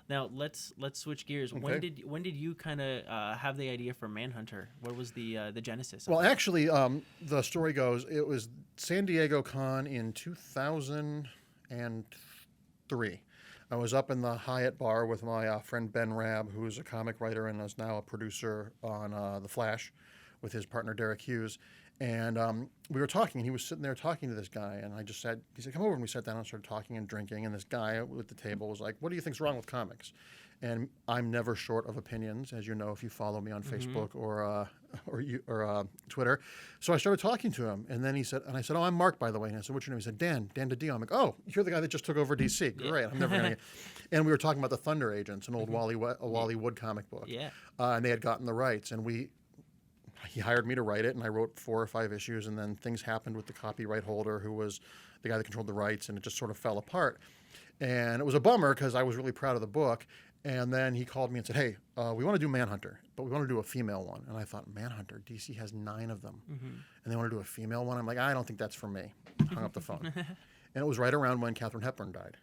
Now let's switch gears. Okay. When did you kind of have the idea for Manhunter? What was the genesis of Well, it? actually, the story goes it was San Diego Con in 2003. I was up in the Hyatt bar with my friend Ben Rabb, who's a comic writer and is now a producer on The Flash with his partner Derek Hughes. And we were talking, and he was sitting there talking to this guy. And I just said, he said, come over. And we sat down and started talking and drinking. And this guy at the table was like, what do you think's wrong with comics? And I'm never short of opinions, as you know, if you follow me on Facebook or Twitter. So I started talking to him, and then he said, and I said, oh, I'm Mark, by the way. And I said, what's your name? He said, Dan DiDio. I'm like, oh, you're the guy that just took over DC. Great. I'm never going to. And we were talking about the Thunder Agents, an old Wally Wood comic book. Yeah. And they had gotten the rights, and he hired me to write it, and I wrote 4 or 5 issues, and then things happened with the copyright holder, who was the guy that controlled the rights, and it just sort of fell apart. And it was a bummer because I was really proud of the book. And then he called me and said, hey, we want to do Manhunter, but we want to do a female one. And I thought, Manhunter, DC has 9 of them. And they want to do a female one? I'm like, I don't think that's for me. Hung up the phone. And it was right around when Katharine Hepburn died.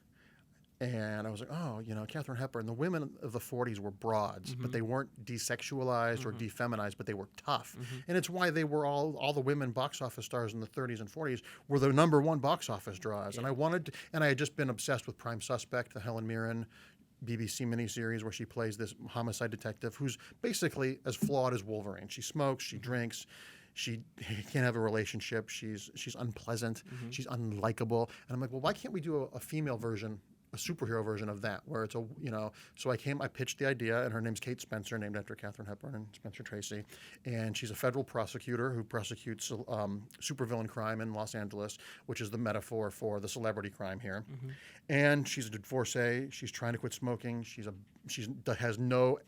And I was like, oh, Katharine Hepburn, the women of the 40s were broads, but they weren't desexualized or defeminized, but they were tough. And it's why they were all the women box office stars in the 30s and 40s were the #1 box office draws. And I had just been obsessed with Prime Suspect, the Helen Mirren BBC miniseries where she plays this homicide detective who's basically as flawed as Wolverine. She smokes, she drinks, she can't have a relationship, she's unpleasant, she's unlikable. And I'm like, well, why can't we do a female version, a superhero version of that, where it's so I pitched the idea, and her name's Kate Spencer, named after Katharine Hepburn and Spencer Tracy, and she's a federal prosecutor who prosecutes supervillain crime in Los Angeles, which is the metaphor for the celebrity crime here. And she's a divorcee. She's trying to quit smoking. She has no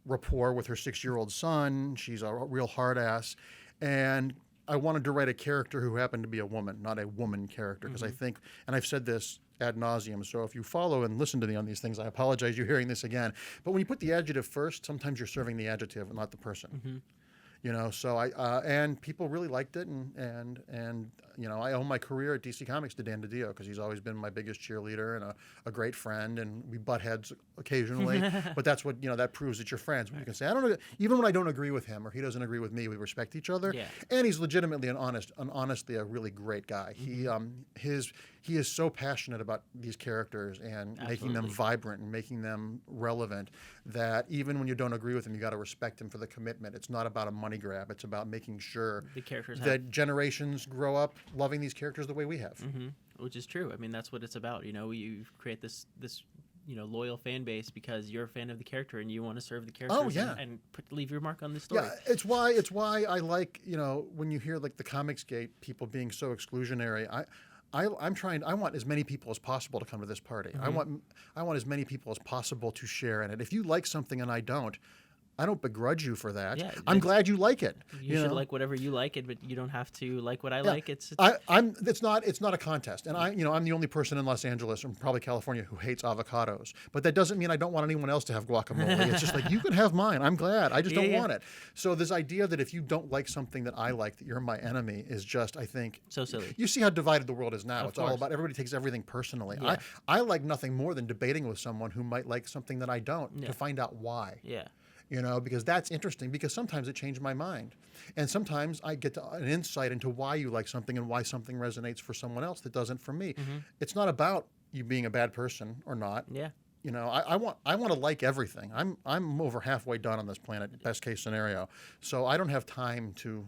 rapport with her 6-year-old son. She's a real hard ass, and I wanted to write a character who happened to be a woman, not a woman character, because I think, and I've said this ad nauseum, so if you follow and listen to me on these things, I apologize you're hearing this again. But when you put the adjective first, sometimes you're serving the adjective, not the person. So and people really liked it, and I owe my career at DC Comics to Dan DiDio, because he's always been my biggest cheerleader and a great friend, and we butt heads occasionally, but that's what, that proves that you're friends. When you can say, I don't know, even when I don't agree with him or he doesn't agree with me, we respect each other. Yeah. And he's legitimately honestly a really great guy. He is so passionate about these characters and making them vibrant and making them relevant that even when you don't agree with him, you got to respect him for the commitment. It's not about a money grab. It's about making sure The characters that generations grow up loving these characters the way we have. which is true. I mean, that's what it's about. You create this loyal fan base because you're a fan of the character and you want to serve the characters and leave your mark on the story. Yeah, it's why I like, when you hear like the Comicsgate people being so exclusionary, I want as many people as possible to come to this party. I want as many people as possible to share in it. If you like something and I don't begrudge you for that. Yeah, I'm glad you like it. You should like whatever you like it, but you don't have to like what I like. It's not a contest. And I'm the only person in Los Angeles and probably California who hates avocados. But that doesn't mean I don't want anyone else to have guacamole. It's just like, you can have mine. I'm glad. I just don't want it. So this idea that if you don't like something that I like, that you're my enemy is just, I think, so silly. You see how divided the world is now. Of It's course. all about everybody takes everything personally. Yeah. I like nothing more than debating with someone who might like something that I don't to find out why. Yeah. Because that's interesting, because sometimes it changed my mind. And sometimes I get an insight into why you like something and why something resonates for someone else that doesn't for me. It's not about you being a bad person or not. Yeah. I want to like everything. I'm over halfway done on this planet, best case scenario. So I don't have time to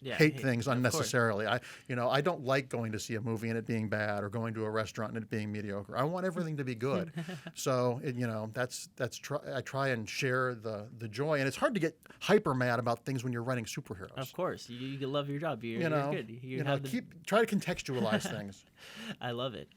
hate things unnecessarily. I don't like going to see a movie and it being bad, or going to a restaurant and it being mediocre. I want everything to be good. So I try and share the joy, and it's hard to get hyper mad about things when you're writing superheroes. Of course, you love your job. You're good. Try to contextualize things. I love it.